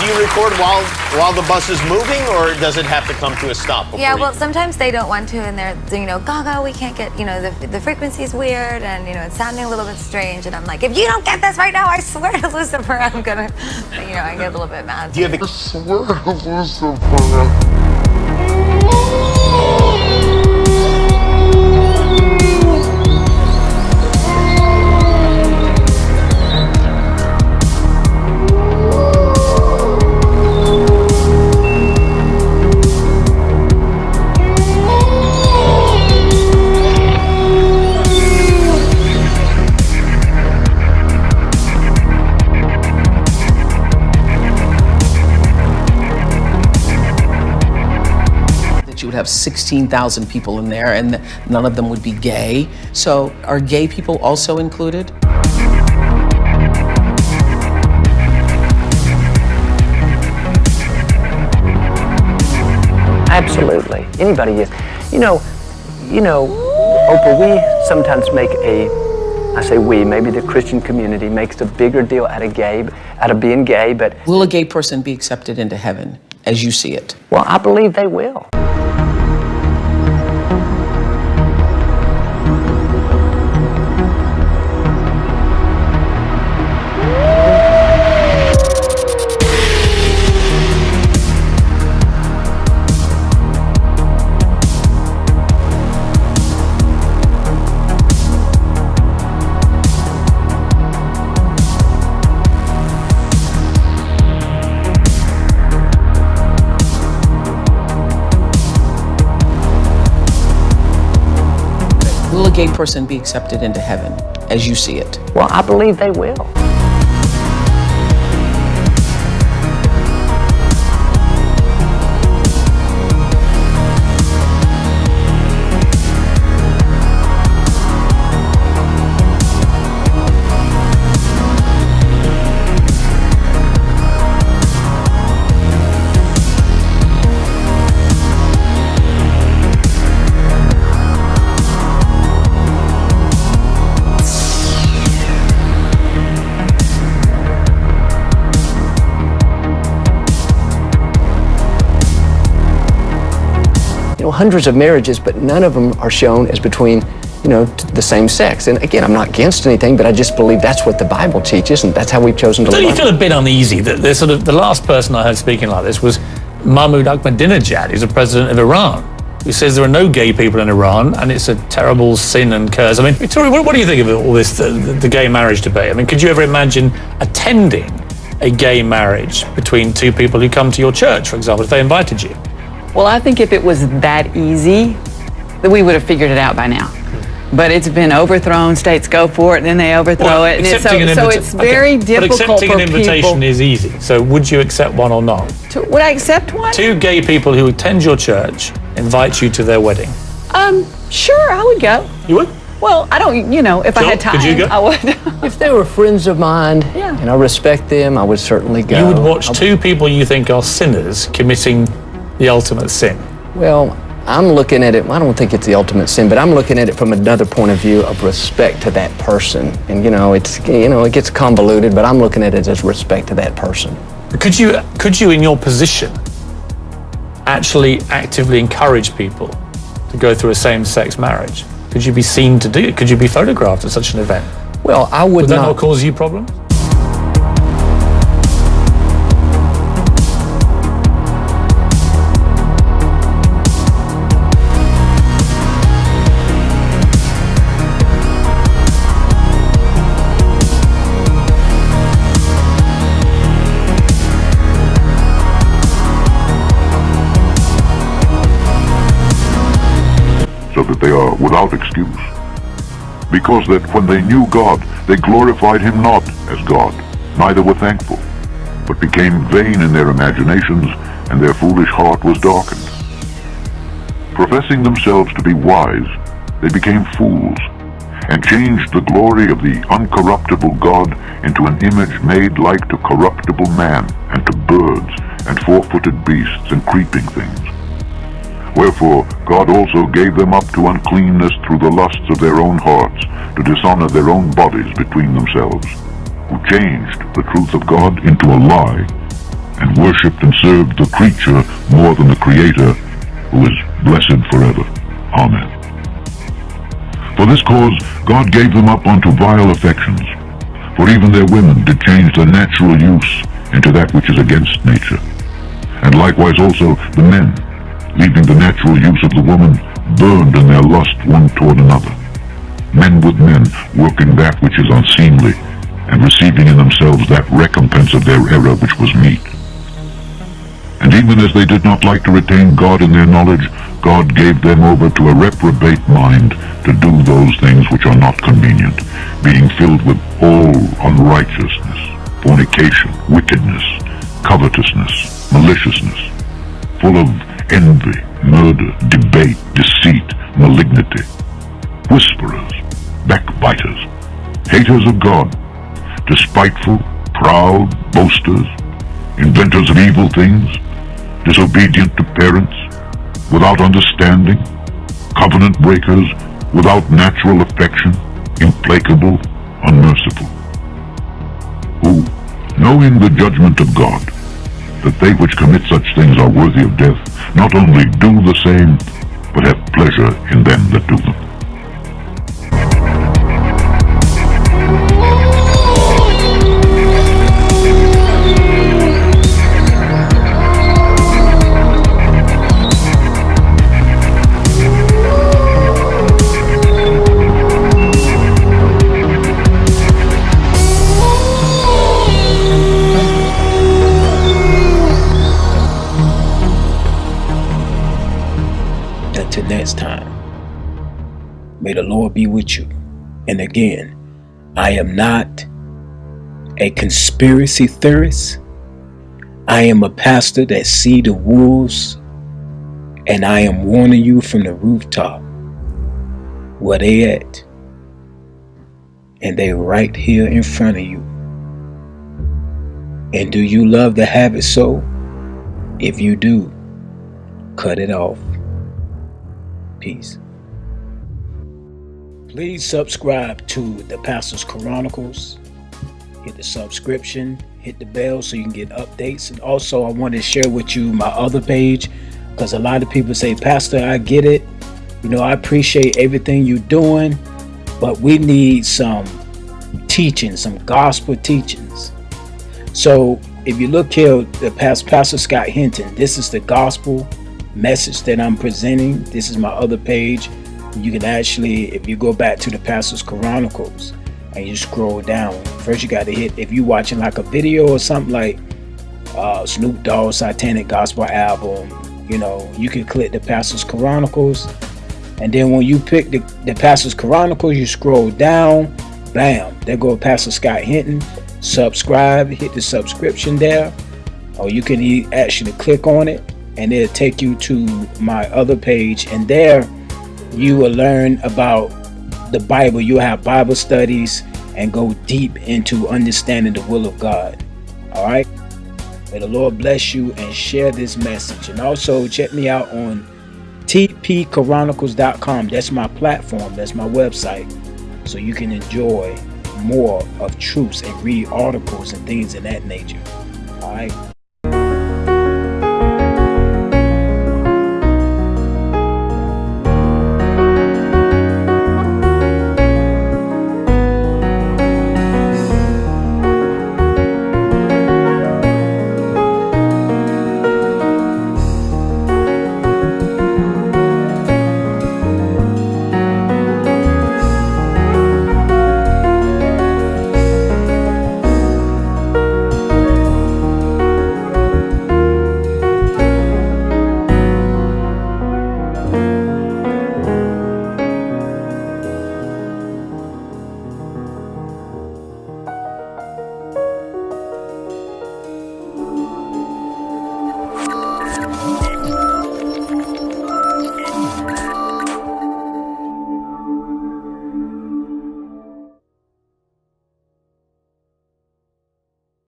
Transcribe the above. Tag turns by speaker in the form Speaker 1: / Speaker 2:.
Speaker 1: you record while the bus is moving, or does it have to come to a stop before
Speaker 2: Yeah, well, sometimes they don't want to, and they're, GAGA, we can't get, the frequency's weird, and, it's sounding a little bit strange, and I'm like, if you don't get this right now, I swear to Lucifer, I'm gonna, I get a little bit mad.
Speaker 1: Do you have
Speaker 3: I swear to Lucifer.
Speaker 4: You would have 16,000 people in there, and none of them would be gay. So are gay people also included?
Speaker 5: Absolutely. Anybody is. Oprah, we sometimes make I say we, maybe the Christian community makes a bigger deal out of being gay, but...
Speaker 4: Will a gay person be accepted into heaven as you see it?
Speaker 5: Well, I believe they will.
Speaker 4: Will a gay person be accepted into heaven as you see it?
Speaker 5: Well, I believe they will. Hundreds of marriages, but none of them are shown as between, the same sex. And again, I'm not against anything, but I just believe that's what the Bible teaches, and that's how we've chosen to live.
Speaker 6: Don't you feel a bit uneasy that the last person I heard speaking like this was Mahmoud Ahmadinejad, who's the president of Iran, who says there are no gay people in Iran, and it's a terrible sin and curse. I mean, Victoria, what do you think of all this, the gay marriage debate? I mean, could you ever imagine attending a gay marriage between two people who come to your church, for example, if they invited you?
Speaker 7: Well, I think if it was that easy, that we would have figured it out by now. But it's been overthrown. States go for it, then they overthrow it. And so it's very difficult for people. But
Speaker 6: accepting an invitation is easy. So would you accept one or not?
Speaker 7: Would I accept one?
Speaker 6: Two gay people who attend your church invite you to their wedding.
Speaker 7: Sure, I would go.
Speaker 6: You would?
Speaker 7: Well, I don't, if I had time,
Speaker 6: could you go?
Speaker 7: I would.
Speaker 5: If they were friends of mine, and I respect them, I would certainly go.
Speaker 6: You would watch two people you think are sinners committing the ultimate sin?
Speaker 5: Well, I'm looking at it, I don't think it's the ultimate sin, but I'm looking at it from another point of view of respect to that person. And it gets convoluted, but I'm looking at it as respect to that person.
Speaker 6: Could you in your position actually actively encourage people to go through a same-sex marriage? Could you be seen to do it? Could you be photographed at such an event?
Speaker 5: Well, I would
Speaker 6: that not cause you problems?
Speaker 3: So that they are without excuse. Because that when they knew God, they glorified him not as God, neither were thankful, but became vain in their imaginations, and their foolish heart was darkened. Professing themselves to be wise, they became fools, and changed the glory of the uncorruptible God into an image made like to corruptible man, and to birds, and four-footed beasts, and creeping things. Wherefore God also gave them up to uncleanness through the lusts of their own hearts, to dishonor their own bodies between themselves, who changed the truth of God into a lie, and worshipped and served the creature more than the Creator, who is blessed forever. Amen. For this cause God gave them up unto vile affections, for even their women did change the natural use into that which is against nature. And likewise also the men, leaving the natural use of the woman, burned in their lust one toward another, men with men, working that which is unseemly, and receiving in themselves that recompense of their error which was meet. And even as they did not like to retain God in their knowledge, God gave them over to a reprobate mind to do those things which are not convenient, being filled with all unrighteousness, fornication, wickedness, covetousness, maliciousness, full of envy, murder, debate, deceit, malignity, whisperers, backbiters, haters of God, despiteful, proud, boasters, inventors of evil things, disobedient to parents, without understanding, covenant breakers, without natural affection, implacable, unmerciful, who, knowing the judgment of God, that they which commit such things are worthy of death, not only do the same, but have pleasure in them that do them.
Speaker 8: Until next time, may the Lord be with you. And again, I am not a conspiracy theorist. I am a pastor that see the wolves, and I am warning you from the rooftop where they at, and they right here in front of you. And do you love to have it so? If you do, cut it off. Peace. Please subscribe to the Pastor's Chronicles. Hit the subscription, hit the bell so you can get updates. And also, I want to share with you my other page, because a lot of people say, Pastor, I get it. You know, I appreciate everything you're doing, but we need some teaching, some gospel teachings. So if you look here, the Pastor Scott Hinton, this is the gospel message that I'm presenting. This is my other page. You can actually, if you go back to the Pastor's Chronicles and you scroll down, first you got to hit, if you're watching like a video or something like Snoop Dogg's Satanic Gospel album, you know, you can click the Pastor's Chronicles, and then when you pick the Pastor's Chronicles, you scroll down, bam, there go Pastor Scott Hinton. Subscribe, hit the subscription there, or you can actually click on it and it'll take you to my other page, and there you will learn about the Bible. You'll have Bible studies and go deep into understanding the will of God. All right, may the Lord bless you, and share this message. And also check me out on tpchronicles.com. That's my platform, that's my website, so you can enjoy more of truths and read articles and things of that nature. All right.